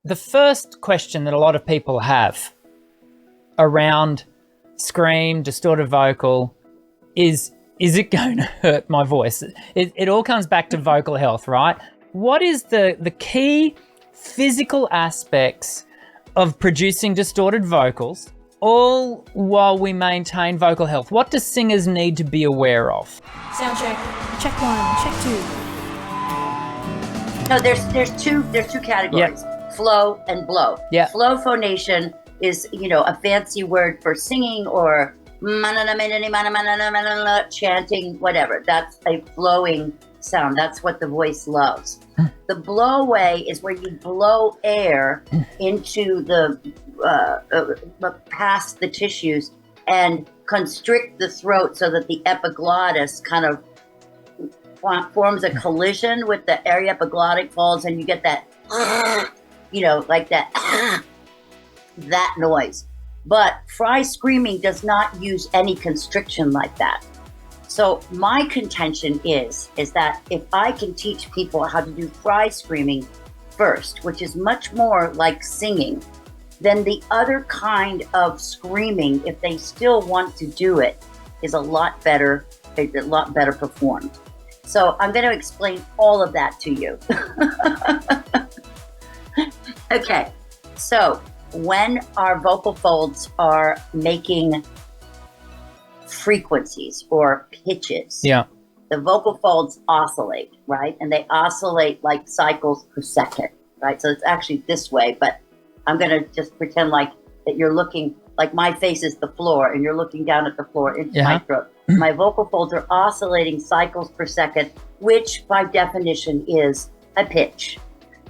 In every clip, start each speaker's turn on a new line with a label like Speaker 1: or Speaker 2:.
Speaker 1: The first question that a lot of people have around scream, distorted vocal is it going to hurt my voice? It all comes back to vocal health, right? What is the key physical aspects of producing distorted vocals, all while we maintain vocal health? What do singers need to be aware of?
Speaker 2: Sound check. Check 1, check 2.
Speaker 3: No, there's two categories.
Speaker 1: Yep.
Speaker 3: Flow and blow.
Speaker 1: Yeah.
Speaker 3: Flow phonation is, a fancy word for singing or chanting, whatever. That's a flowing sound. That's what the voice loves. The blow way is where you blow air into the past the tissues and constrict the throat so that the epiglottis kind of forms a collision with the area epiglottic folds, and you get that like that that noise. But fry screaming does not use any constriction like that. So my contention is that if I can teach people how to do fry screaming first, which is much more like singing, then the other kind of screaming, if they still want to do it, is a lot better performed. So I'm going to explain all of that to you. Okay, so when our vocal folds are making frequencies or pitches, the vocal folds oscillate, right? And they oscillate like cycles per second, right? So it's actually this way, but I'm going to just pretend like that you're looking, like my face is the floor and you're looking down at the floor into my throat. My vocal folds are oscillating cycles per second, which by definition is a pitch.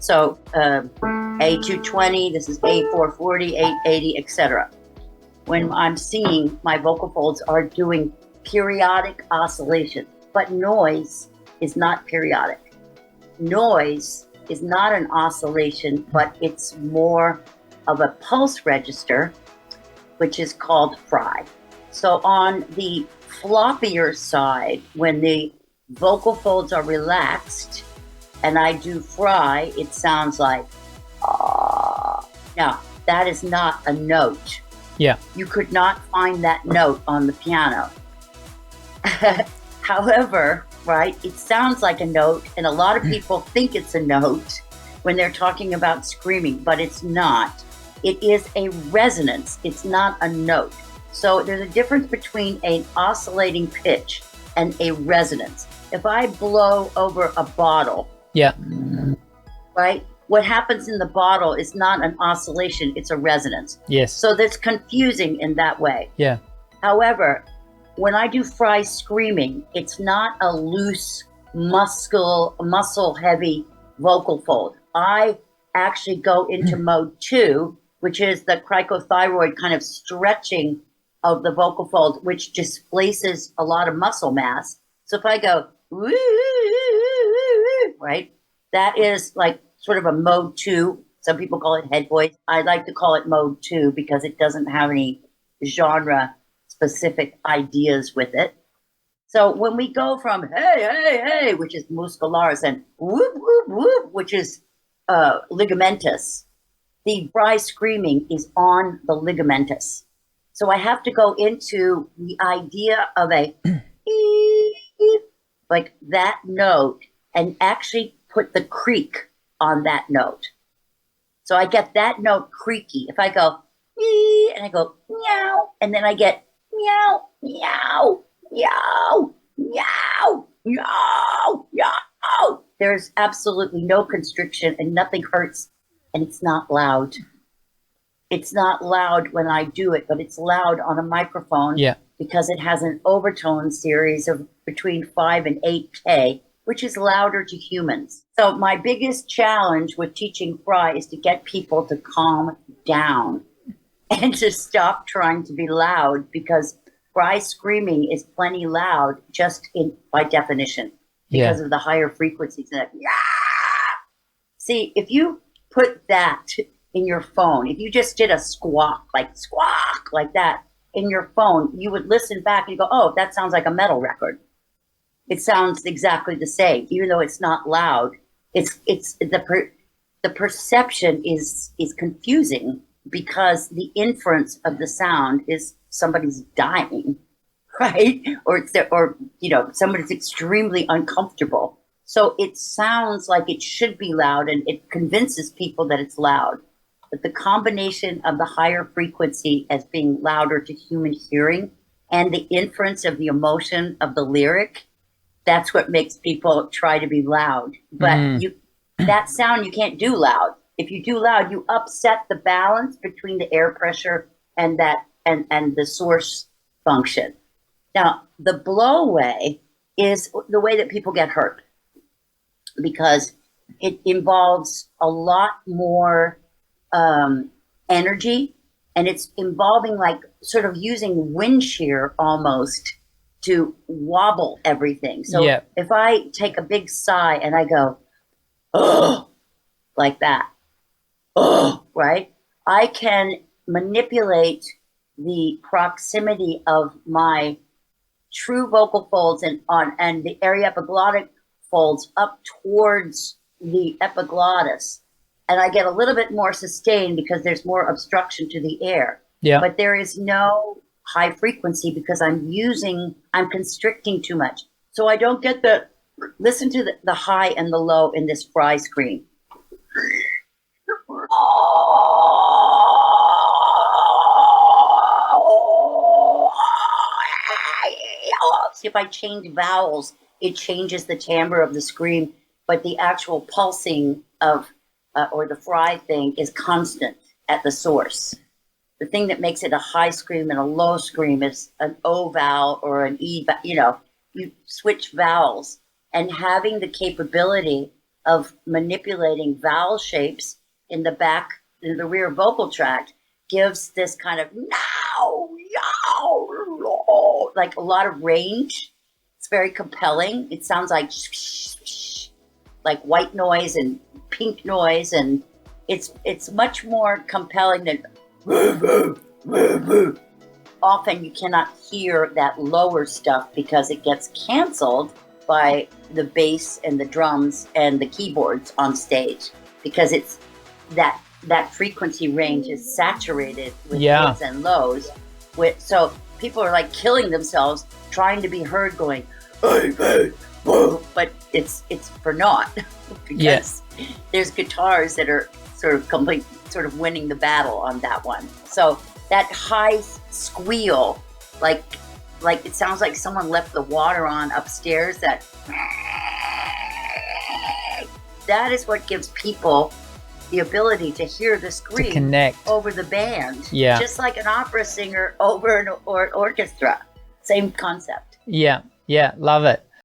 Speaker 3: So A220, this is A440, 880, etc. When I'm singing, my vocal folds are doing periodic oscillation, but noise is not periodic. Noise is not an oscillation, but it's more of a pulse register, which is called fry. So on the floppier side, when the vocal folds are relaxed and I do fry, it sounds like, ah. Now, that is not a note.
Speaker 1: Yeah.
Speaker 3: You could not find that note on the piano. However, right, it sounds like a note, and a lot of people think it's a note when they're talking about screaming, but it's not. It is a resonance. It's not a note. So there's a difference between an oscillating pitch and a resonance. If I blow over a bottle, right, what happens in the bottle is not an oscillation, it's a resonance.
Speaker 1: Yes.
Speaker 3: So that's confusing in that way.
Speaker 1: Yeah.
Speaker 3: However, when I do fry screaming, it's not a loose, muscle heavy vocal fold. I actually go into mode 2, which is the cricothyroid kind of stretching of the vocal fold, which displaces a lot of muscle mass. So if I go, right, that is like sort of a mode 2. Some people call it head voice. I like to call it mode 2 because it doesn't have any genre specific ideas with it. So when we go from hey, hey, hey, which is muscularis, and whoop, whoop, whoop, which is ligamentous, the fry screaming is on the ligamentous. So I have to go into the idea of a like that note and actually put the creak on that note. So I get that note creaky. If I go and I go meow, and then I get meow, meow, meow, meow, meow, meow. There's absolutely no constriction and nothing hurts, and it's not loud. It's not loud when I do it, but it's loud on a microphone because it has an overtone series of between 5 and 8K, which is louder to humans. So my biggest challenge with teaching fry is to get people to calm down and to stop trying to be loud, because fry screaming is plenty loud just by definition because of the higher frequencies. See, if you put that in your phone, if you just did a squawk like that in your phone, you would listen back and you go, oh, that sounds like a metal record. It sounds exactly the same, even though it's not loud. the perception is confusing because the inference of the sound is somebody's dying, right? Or somebody's extremely uncomfortable. So it sounds like it should be loud, and it convinces people that it's loud. But the combination of the higher frequency as being louder to human hearing and the inference of the emotion of the lyric, that's what makes people try to be loud. But that sound you can't do loud. If you do loud, you upset the balance between the air pressure and the source function. Now, the blow way is the way that people get hurt, because it involves a lot more energy, and it's involving like sort of using wind shear almost to wobble everything. So if I take a big sigh and I go, oh, like that, oh, right? I can manipulate the proximity of my true vocal folds and the aryepiglottic folds up towards the epiglottis. And I get a little bit more sustain because there's more obstruction to the air. Yeah. But there is no high frequency because I'm constricting too much. So I don't get listen to the high and the low in this fry scream. See, if I change vowels, it changes the timbre of the scream, but the actual pulsing of or the fry thing is constant at the source. The thing that makes it a high scream and a low scream is an O vowel or an E vowel. You switch vowels, and having the capability of manipulating vowel shapes in the rear vocal tract gives this kind of like a lot of range. It's very compelling. It sounds like white noise and pink noise, and it's much more compelling than often you cannot hear that lower stuff because it gets canceled by the bass and the drums and the keyboards on stage, because it's that frequency range is saturated with mids and lows. So people are like killing themselves trying to be heard going, hey, hey, whoa, but it's for naught because there's guitars that are sort of winning the battle on that one. So that high squeal, like it sounds like someone left the water on upstairs, that is what gives people the ability to hear the scream, to connect over the band. Yeah. Just like an opera singer over an orchestra. Same concept.
Speaker 1: Yeah. Yeah. Love it.